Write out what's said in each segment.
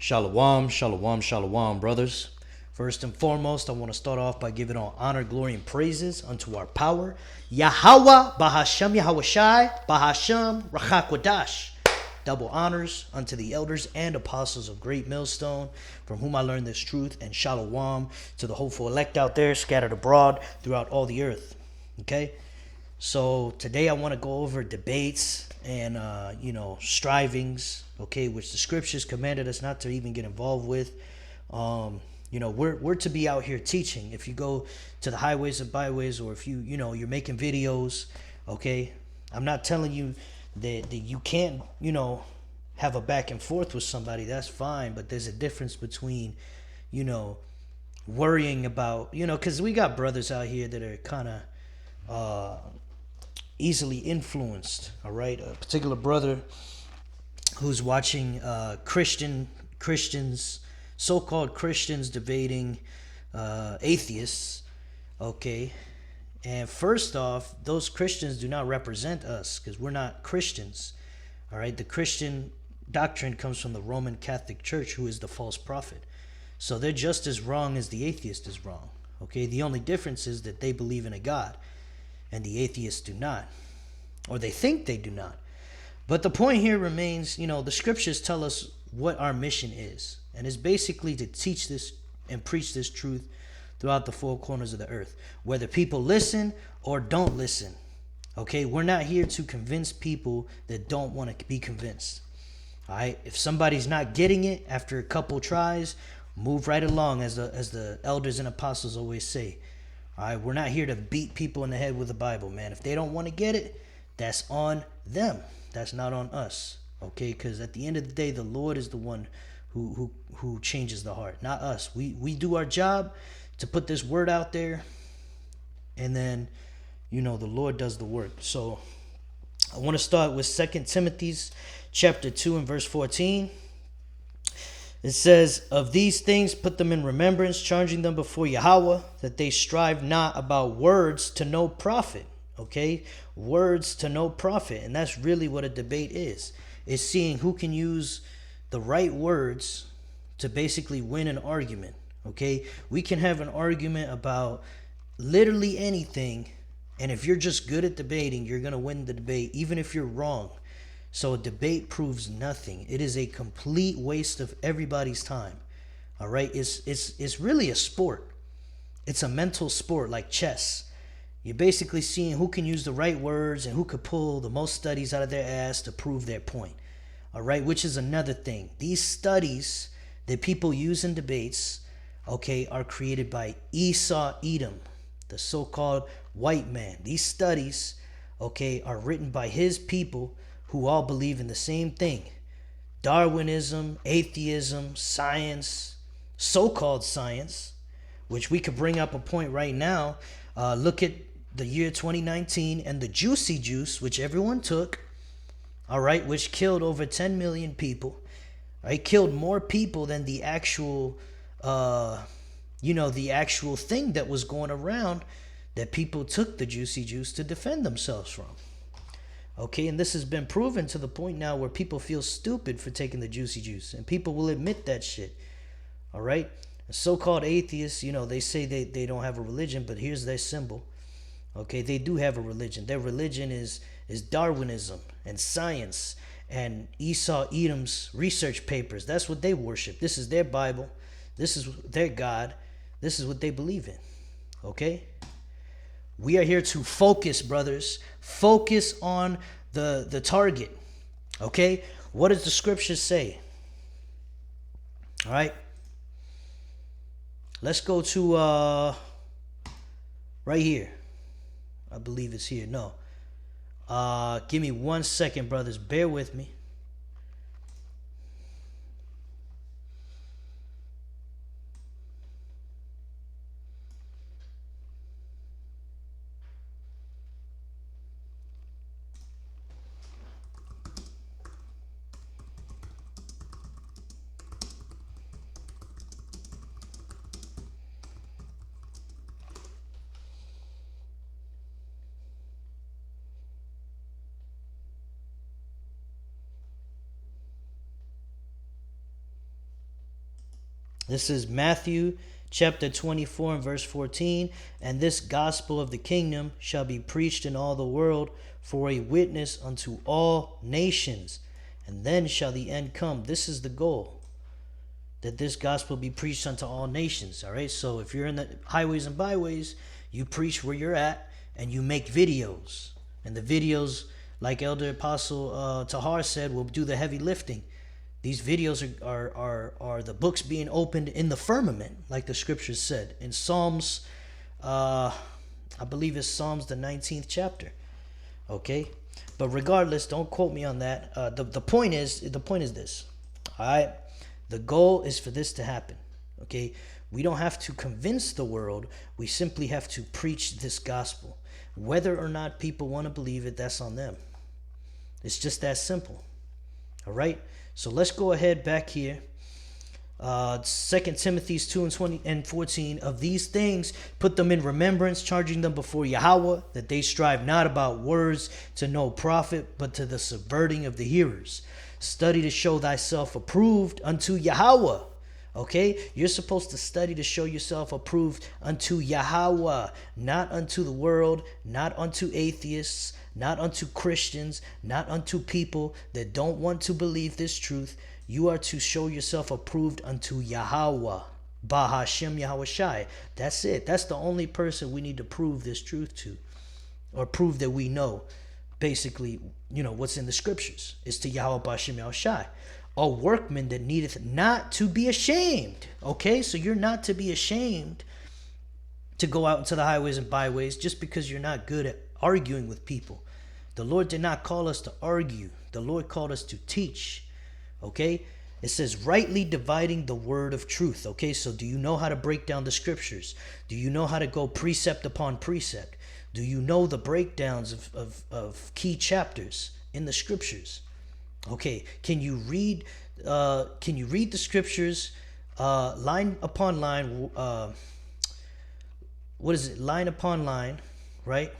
Shalom, shalom, shalom, brothers. First and foremost, I want to start off by giving all honor, glory, and praises unto our power, Yahweh, Bahashem, Yahawashi, Bahashem, Rachakwadash. Double honors unto the elders and apostles of Great Millstone, from whom I learned this truth, and shalom to the hopeful elect out there scattered abroad throughout all the earth. Okay? So today I want to go over debates and strivings, okay, which the scriptures commanded us not to even get involved with. We're to be out here teaching. If you go to the highways and byways, or if you're making videos, okay, I'm not telling you that you can't have a back and forth with somebody. That's fine, but there's a difference between worrying about because we got brothers out here that are kind of easily influenced. All right, a particular brother who's watching Christians, so-called Christians, debating atheists. Okay, and first off, those Christians do not represent us because we're not Christians. All right, the Christian doctrine comes from the Roman Catholic Church, who is the false prophet. So they're just as wrong as the atheist is wrong. Okay, the only difference is that they believe in a God and the atheists do not, or they think they do not. But the point here remains, the scriptures tell us what our mission is, and it's basically to teach this and preach this truth throughout the four corners of the earth, whether people listen or don't listen. Okay, we're not here to convince people that don't want to be convinced. All right, if somebody's not getting it after a couple tries, move right along, as the elders and apostles always say. All right, we're not here to beat people in the head with the Bible, man. If they don't want to get it, that's on them. That's not on us, okay? Because at the end of the day, the Lord is the one who changes the heart, not us. We do our job to put this word out there, and then, the Lord does the work. So I want to start with 2 Timothy's chapter 2 and verse 14. It says, "Of these things put them in remembrance, charging them before Yahweh, that they strive not about words to no profit." Okay? Words to no profit. And that's really what a debate is. It's seeing who can use the right words to basically win an argument. Okay? We can have an argument about literally anything, and if you're just good at debating, you're going to win the debate, even if you're wrong. So a debate proves nothing. It is a complete waste of everybody's time. All right? It's really a sport. It's a mental sport like chess. You're basically seeing who can use the right words and who could pull the most studies out of their ass to prove their point. All right? Which is another thing. These studies that people use in debates, okay, are created by Esau Edom, the so-called white man. These studies, okay, are written by his people who all believe in the same thing: Darwinism, atheism, science, so-called science, which we could bring up a point right now. Look at the year 2019 and the Juicy Juice, which everyone took, all right, which killed over 10 million people. Right? Killed more people than the actual, the actual thing that was going around that people took the Juicy Juice to defend themselves from. Okay, and this has been proven to the point now where people feel stupid for taking the Juicy Juice, and people will admit that shit. All right, so-called atheists, they say they don't have a religion, but here's their symbol. Okay, they do have a religion. Their religion is Darwinism and science and Esau Edom's research papers. That's what they worship. This is their Bible. This is their God. This is what they believe in. Okay? We are here to focus, brothers. Focus on the target. Okay? What does the scripture say? All right? Let's go to right here. I believe it's here. No. Give me 1 second, brothers. Bear with me. This is Matthew chapter 24 and verse 14. And this gospel of the kingdom shall be preached in all the world for a witness unto all nations, and then shall the end come. This is the goal, that this gospel be preached unto all nations. All right, so if you're in the highways and byways, you preach where you're at, and you make videos. And the videos, like Elder Apostle Tahar said, will do the heavy lifting. These videos are the books being opened in the firmament, like the scriptures said in Psalms. I believe it's Psalms the 19th chapter. Okay, but regardless, don't quote me on that. The point is this. All right, the goal is for this to happen. Okay, we don't have to convince the world. We simply have to preach this gospel. Whether or not people want to believe it, that's on them. It's just that simple. All right. So let's go ahead back here. 2 Timothy 2 and 20 and 14. Of these things, put them in remembrance, charging them before Yahweh, that they strive not about words to no profit, but to the subverting of the hearers. Study to show thyself approved unto Yahweh. Okay, you're supposed to study to show yourself approved unto Yahweh, not unto the world, not unto atheists, not unto Christians, not unto people that don't want to believe this truth. You are to show yourself approved unto Yahweh, Bahashem Yahweh Shai. That's it. That's the only person we need to prove this truth to, or prove that we know, basically, what's in the scriptures. It's to Yahweh Bahashem Yahweh Shai. A workman that needeth not to be ashamed. Okay, so you're not to be ashamed to go out into the highways and byways just because you're not good at arguing with people. The Lord did not call us to argue. The Lord called us to teach. Okay, it says rightly dividing the word of truth. Okay, so do you know how to break down the scriptures? Do you know how to go precept upon precept? Do you know the breakdowns of key chapters in the scriptures? Okay, can you read the scriptures line upon line? What is it? Line upon line, right?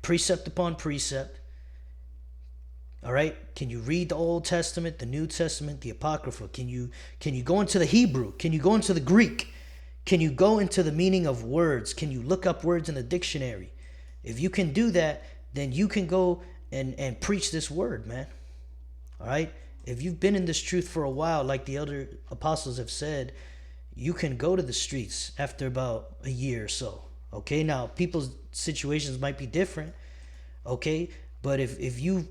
Precept upon precept. All right. Can you read the Old Testament, the New Testament, the Apocrypha? Can you go into the Hebrew? Can you go into the Greek? Can you go into the meaning of words? Can you look up words in the dictionary? If you can do that, then you can go and preach this word, man. All right. If you've been in this truth for a while, like the elder apostles have said, you can go to the streets after about a year or so. Okay. Now, people's situations might be different. Okay. But if you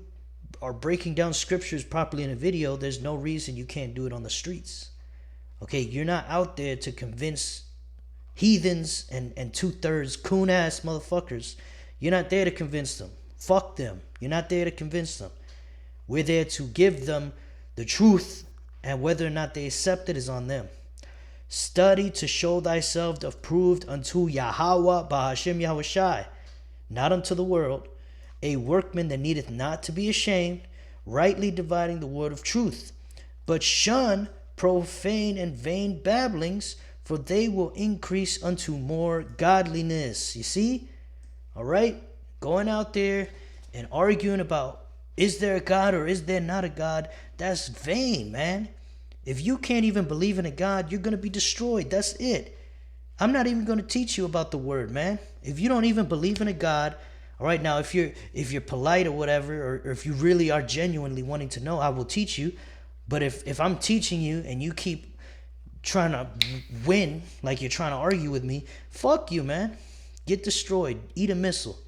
are breaking down scriptures properly in a video, there's no reason you can't do it on the streets. Okay. You're not out there to convince heathens and 2/3 coon ass motherfuckers. You're not there to convince them. Fuck them. You're not there to convince them. We're there to give them the truth, and whether or not they accept it is on them. Study to show thyself approved unto Yahweh, Bahashem Yahweh Shai, not unto the world, a workman that needeth not to be ashamed, rightly dividing the word of truth. But shun profane and vain babblings, for they will increase unto more godliness. You see? All right? Going out there and arguing about, is there a God or is there not a God? That's vain, man. If you can't even believe in a God, you're going to be destroyed. That's it. I'm not even going to teach you about the word, man. If you don't even believe in a God, all right, now if you're polite or whatever, or if you really are genuinely wanting to know, I will teach you. But if I'm teaching you and you keep trying to win, like you're trying to argue with me, fuck you, man. Get destroyed. Eat a missile.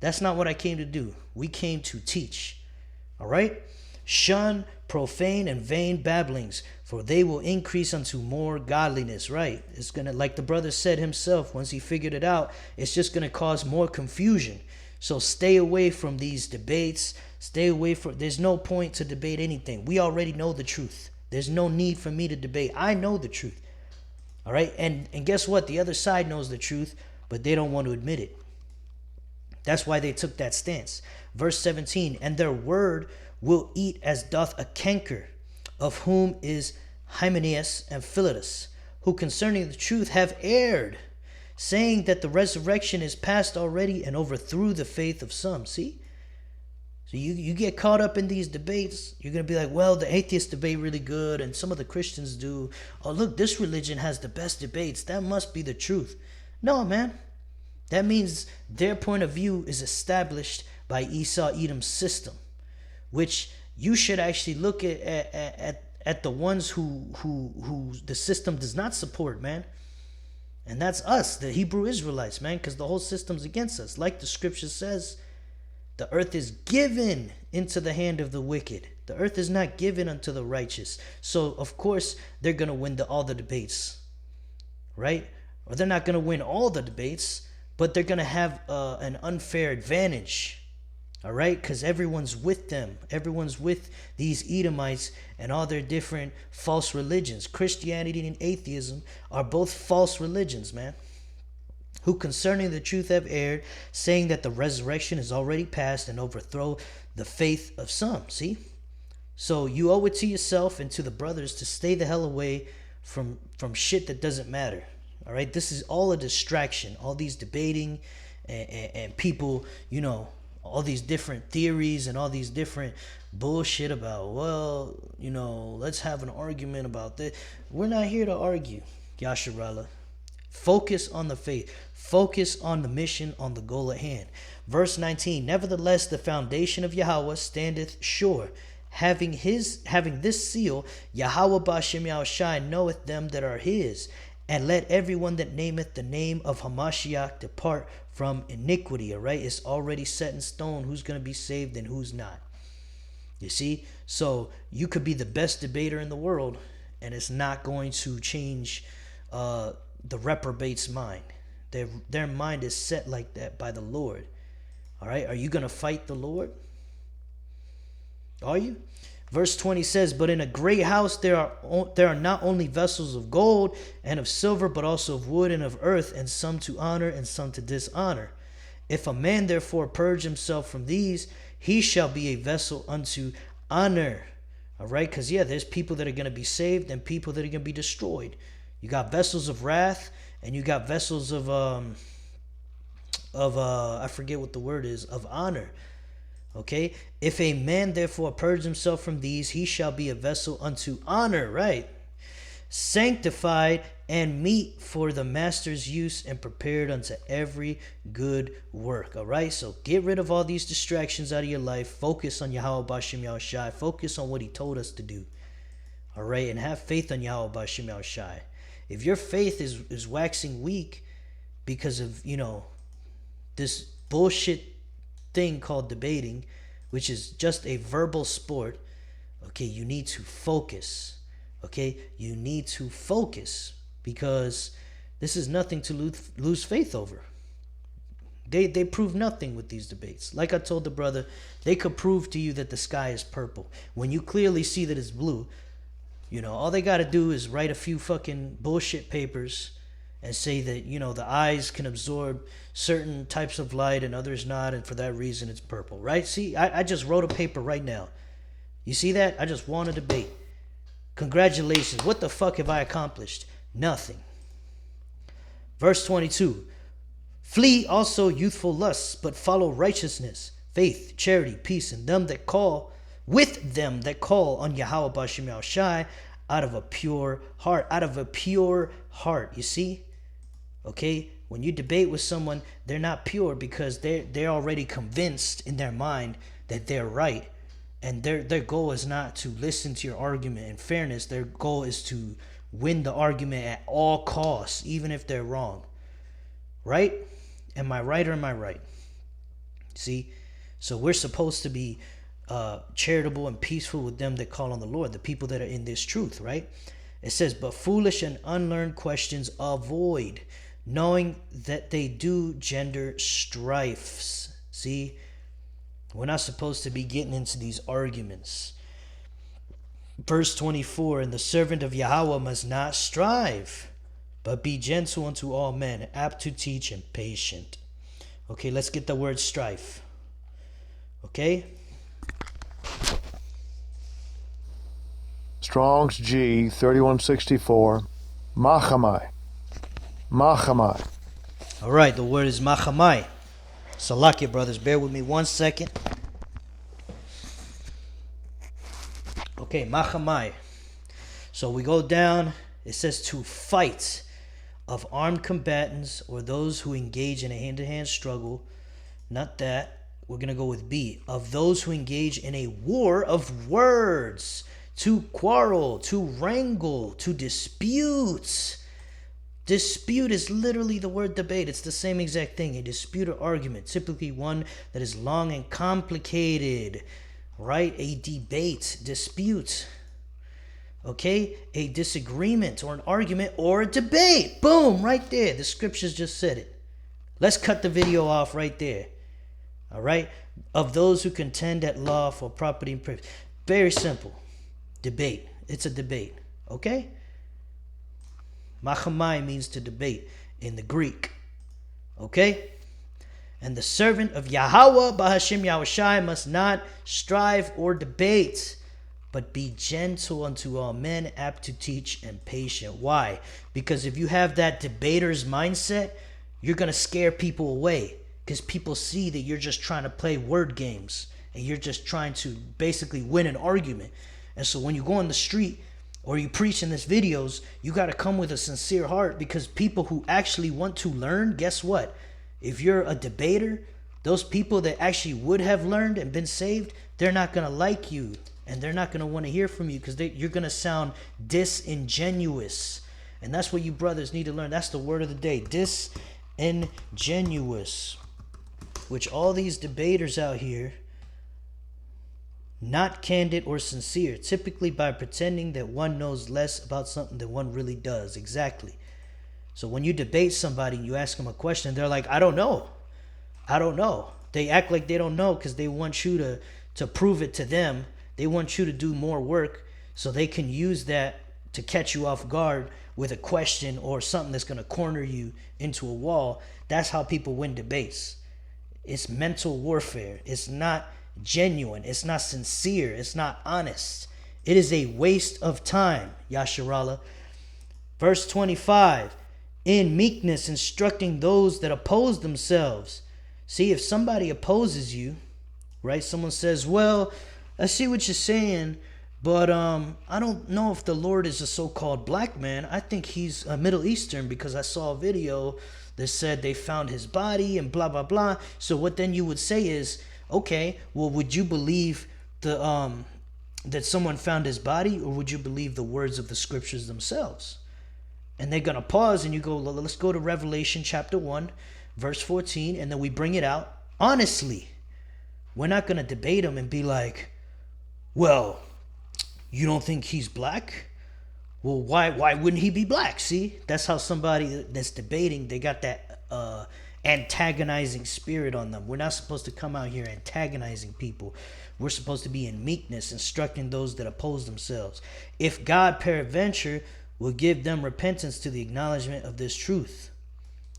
That's not what I came to do. We came to teach. All right? Shun profane and vain babblings, for they will increase unto more godliness. Right? It's going to, like the brother said himself, once he figured it out, it's just going to cause more confusion. So stay away from these debates. There's no point to debate anything. We already know the truth. There's no need for me to debate. I know the truth. All right? And guess what? The other side knows the truth, but they don't want to admit it. That's why they took that stance. Verse 17, and their word will eat as doth a canker, of whom is Hymenaeus and Philetus, who concerning the truth have erred, saying that the resurrection is past already, and overthrew the faith of some. See? So you get caught up in these debates, you're going to be like, well, the atheists debate really good and some of the Christians do. Oh, look, this religion has the best debates. That must be the truth. No, man. That means their point of view is established by Esau Edom's system, which you should actually look at the ones who the system does not support, man. And that's us, the Hebrew Israelites, man, because the whole system's against us. Like the scripture says, the earth is given into the hand of the wicked. The earth is not given unto the righteous. So, of course, they're going to win all the debates, right? Or they're not going to win all the debates, but they're going to have an unfair advantage, all right? Because everyone's with them. Everyone's with these Edomites and all their different false religions. Christianity and atheism are both false religions, man, who concerning the truth have erred, saying that the resurrection is already past, and overthrow the faith of some. See? So you owe it to yourself and to the brothers to stay the hell away from shit that doesn't matter. All right? This is all a distraction. All these debating and people, you know, all these different theories and all these different bullshit about, well, you know, let's have an argument about this. We're not here to argue, Yasharallah. Focus on the faith. Focus on the mission, on the goal at hand. Verse 19, nevertheless, the foundation of Yahweh standeth sure, having this seal, Yahweh Ba'ashem Yahushai knoweth them that are his, and let everyone that nameth the name of Hamashiach depart from iniquity. All right, it's already set in stone who's going to be saved and who's not. You see, so you could be the best debater in the world, and it's not going to change the reprobate's mind. Their mind is set like that by the Lord. All right, are you going to fight the Lord? Are you? Verse 20 says, but in a great house there are not only vessels of gold and of silver, but also of wood and of earth, and some to honor and some to dishonor. If a man therefore purge himself from these, he shall be a vessel unto honor. All right, because there's people that are going to be saved and people that are going to be destroyed. You got vessels of wrath and you got vessels of I forget what the word is, of honor. Okay, if a man therefore purge himself from these, he shall be a vessel unto honor, right? Sanctified and meet for the master's use, and prepared unto every good work. All right, so get rid of all these distractions out of your life. Focus on Yahweh Ba'ashem Yahushai. Focus on what he told us to do. All right, and have faith on Yahweh Ba'ashem Yahushai. If your faith is waxing weak because of, you know, this bullshit thing called debating, which is just a verbal sport, okay, you need to focus. Okay, you need to focus, because this is nothing to lose faith over. They prove nothing with these debates. Like I told the brother, they could prove to you that the sky is purple when you clearly see that it's blue. You know, all they got to do is write a few fucking bullshit papers and say that, you know, the eyes can absorb certain types of light and others not, and for that reason it's purple, right? See, I just wrote a paper right now. You see that? I just won a debate. Congratulations. What the fuck have I accomplished? Nothing. Verse 22. Flee also youthful lusts, but follow righteousness, faith, charity, peace, and them that call on Yahweh Ba'ashem Yahushai out of a pure heart. Out of a pure heart, you see? Okay? When you debate with someone, they're not pure because they're already convinced in their mind that they're right. And their goal is not to listen to your argument. In fairness, their goal is to win the argument at all costs, even if they're wrong. Right? Am I right or am I right? See? So we're supposed to be charitable and peaceful with them that call on the Lord, the people that are in this truth, right? It says, but foolish and unlearned questions avoid, knowing that they do gender strifes. See? We're not supposed to be getting into these arguments. Verse 24, and the servant of Yahweh must not strive, but be gentle unto all men, apt to teach and patient. Okay, let's get the word strife. Okay? Strong's G 3164. Machamai. Machamai. All right, the word is machamai. Salakia, brothers. Bear with me 1 second. Okay, machamai. So we go down. It says to fight of armed combatants or those who engage in a hand-to-hand struggle. Not that. We're going to go with B. Of those who engage in a war of words. To quarrel, to wrangle, to dispute. Dispute is literally the word debate. It's the same exact thing. A dispute or argument. Typically one that is long and complicated. Right? A debate. Dispute. Okay? A disagreement or an argument or a debate. Boom! Right there. The scriptures just said it. Let's cut the video off right there. All right? Of those who contend at law for property and privilege. Very simple. Debate. It's a debate. Okay? Machamai means to debate in the Greek. Okay? And the servant of Yahweh, Bahashim Yahushai, must not strive or debate, but be gentle unto all men, apt to teach and patient. Why? Because if you have that debater's mindset, you're going to scare people away. Because people see that you're just trying to play word games. And you're just trying to basically win an argument. And so when you go on the street or you preach in these videos, you got to come with a sincere heart. Because people who actually want to learn, guess what? If you're a debater, those people that actually would have learned and been saved, they're not going to like you. And they're not going to want to hear from you because you're going to sound disingenuous. And that's what you brothers need to learn. That's the word of the day. Disingenuous. Which all these debaters out here, not candid or sincere, typically by pretending that one knows less about something than one really does. Exactly. So when you debate somebody and you ask them a question, they're like, I don't know. I don't know. They act like they don't know because they want you to prove it to them. They want you to do more work so they can use that to catch you off guard with a question or something that's going to corner you into a wall. That's how people win debates. It's mental warfare. It's not genuine. It's not sincere. It's not honest. It is a waste of time, Yasharallah. Verse 25, in meekness instructing those that oppose themselves. See, if somebody opposes you, right? Someone says, well, I see what you're saying, but I don't know if the Lord is a so-called black man. I think he's a Middle Eastern because I saw a video that said they found his body and blah, blah, blah. So what then you would say is, okay, well, would you believe that someone found his body, or would you believe the words of the scriptures themselves? And they're going to pause and you go, let's go to Revelation chapter 1, verse 14, and then we bring it out honestly. We're not going to debate them and be like, well, you don't think he's black? Well, why wouldn't he be black? See, that's how somebody that's debating, they got that antagonizing spirit on them. We're not supposed to come out here antagonizing people. We're supposed to be in meekness, instructing those that oppose themselves. If God peradventure will give them repentance to the acknowledgement of this truth,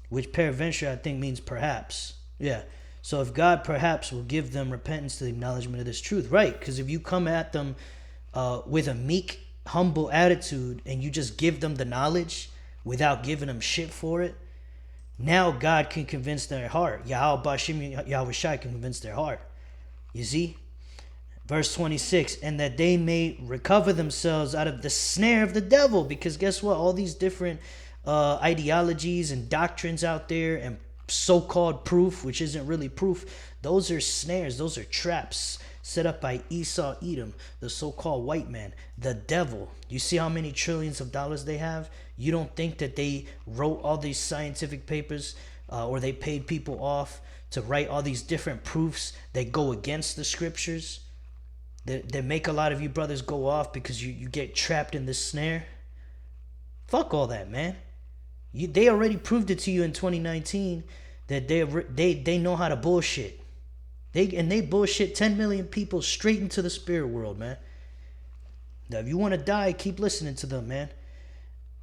which peradventure I think means perhaps. Yeah. So if God perhaps will give them repentance to the acknowledgement of this truth. Right. Because if you come at them with a meek, humble attitude and you just give them the knowledge without giving them shit for it, now God can convince their heart. Yahweh Bashim Yahushai can convince their heart. You see? Verse 26, and that they may recover themselves out of the snare of the devil. Because guess what? All these different ideologies and doctrines out there and so-called proof, which isn't really proof, those are snares, those are traps set up by Esau Edom, the so-called white man, the devil. You see how many trillions of dollars they have? You don't think that they wrote all these scientific papers or they paid people off to write all these different proofs that go against the scriptures, that make a lot of you brothers go off because you get trapped in this snare? Fuck all that, man. They already proved it to you in 2019 that they know how to bullshit. They bullshit 10 million people straight into the spirit world, man. Now, if you want to die, keep listening to them, man.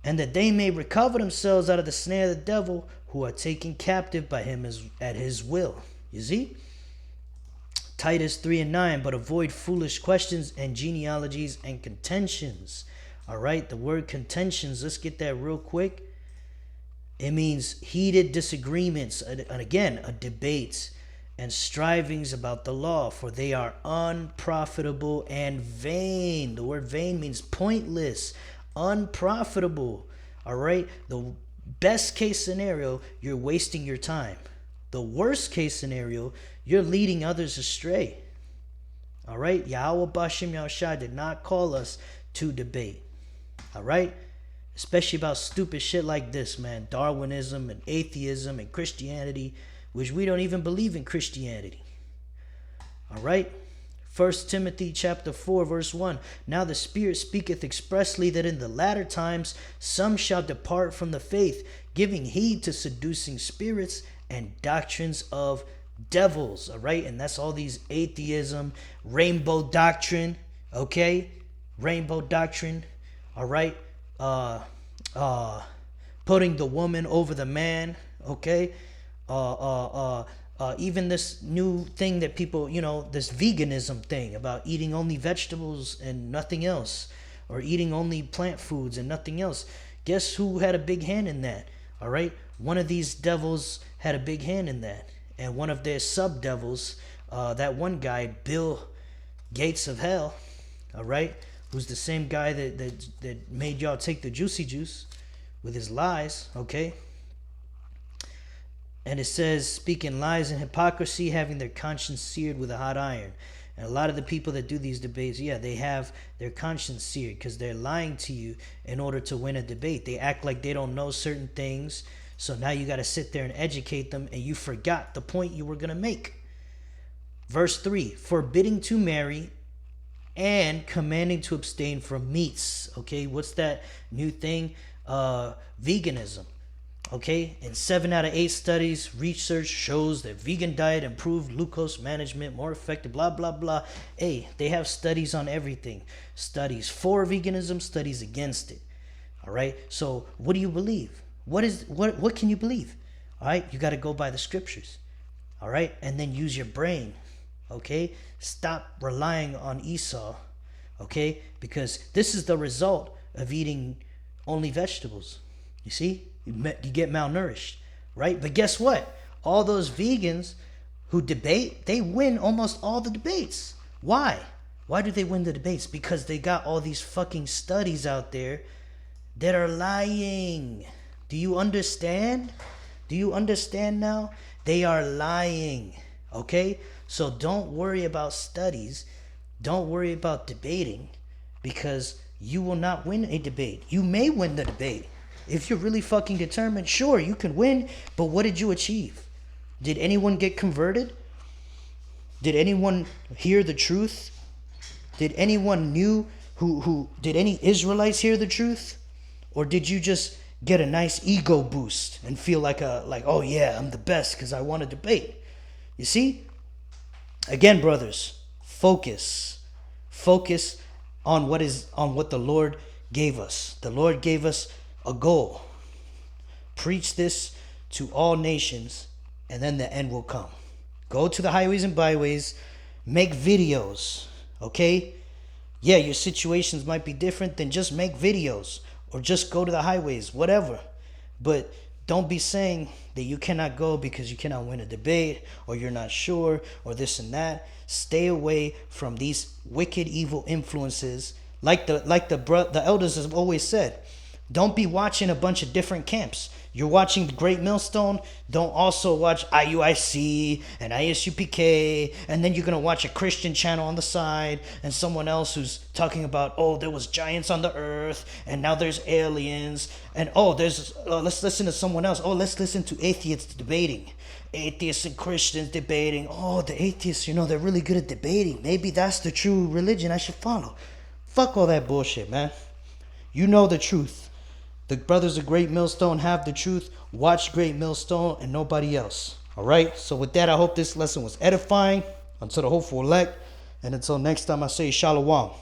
And that they may recover themselves out of the snare of the devil, who are taken captive by him at his will. You see? Titus 3:9, but avoid foolish questions and genealogies and contentions. All right, the word contentions, let's get that real quick. It means heated disagreements, and again, a debate, and strivings about the law, for they are unprofitable and vain. The word vain means pointless, unprofitable. All right? The best case scenario, you're wasting your time. The worst case scenario, you're leading others astray. All right? Yahweh Bashim Yahushua did not call us to debate. All right? Especially about stupid shit like this, man. Darwinism and atheism and Christianity, which we don't even believe in Christianity. All right? 1 Timothy chapter 4, verse 1. Now the Spirit speaketh expressly that in the latter times some shall depart from the faith, giving heed to seducing spirits and doctrines of devils. All right? And that's all these atheism, rainbow doctrine. Okay? Rainbow doctrine. All right? Putting the woman over the man. Okay? Even this new thing that people, this veganism thing about eating only vegetables and nothing else, or eating only plant foods and nothing else. Guess who had a big hand in that? All right, one of these devils had a big hand in that, and one of their sub devils, that one guy, Bill Gates of Hell, all right, who's the same guy that made y'all take the juicy juice with his lies, okay? And it says, speaking lies and hypocrisy, having their conscience seared with a hot iron. And a lot of the people that do these debates, they have their conscience seared because they're lying to you in order to win a debate. They act like they don't know certain things. So now you got to sit there and educate them, and you forgot the point you were going to make. Verse 3, forbidding to marry and commanding to abstain from meats. Okay, what's that new thing? Veganism. Okay, in 7 out of 8 studies, research shows that vegan diet improved glucose management, more effective, blah, blah, blah. Hey, they have studies on everything. Studies for veganism, studies against it. All right, so what do you believe? What can you believe? All right, you got to go by the scriptures. All right, and then use your brain. Okay, stop relying on Esau. Okay, because this is the result of eating only vegetables. You see? You get malnourished, right? But guess what? All those vegans who debate, they win almost all the debates. Why? Why do they win the debates? Because they got all these fucking studies out there that are lying. Do you understand? Do you understand now? They are lying, okay? So don't worry about studies. Don't worry about debating, because you will not win a debate. You may win the debate. If you're really fucking determined, sure, you can win, but what did you achieve? Did anyone get converted? Did anyone hear the truth? Did anyone did any Israelites hear the truth? Or did you just get a nice ego boost and feel like, oh yeah, I'm the best because I want to debate? You see? Again, brothers, focus on what the Lord gave us. The Lord gave us a goal. Preach this to all nations, and then the end will come. Go to the highways and byways, make videos, okay? Yeah, your situations might be different, then just make videos, or just go to the highways, whatever. But don't be saying that you cannot go because you cannot win a debate, or you're not sure, or this and that. Stay away from these wicked, evil influences. Like the elders have always said, don't be watching a bunch of different camps. You're watching the Great Millstone. Don't also watch IUIC and ISUPK, and then you're going to watch a Christian channel on the side and someone else who's talking about, oh, there was giants on the earth and now there's aliens, and let's listen to someone else. Oh, let's listen to atheists debating. Atheists and Christians debating. Oh, the atheists, they're really good at debating. Maybe that's the true religion I should follow. Fuck all that bullshit, man. You know the truth. The brothers of Great Millstone have the truth. Watch Great Millstone and nobody else. All right? So with that, I hope this lesson was edifying unto the hopeful elect. And until next time, I say shalom.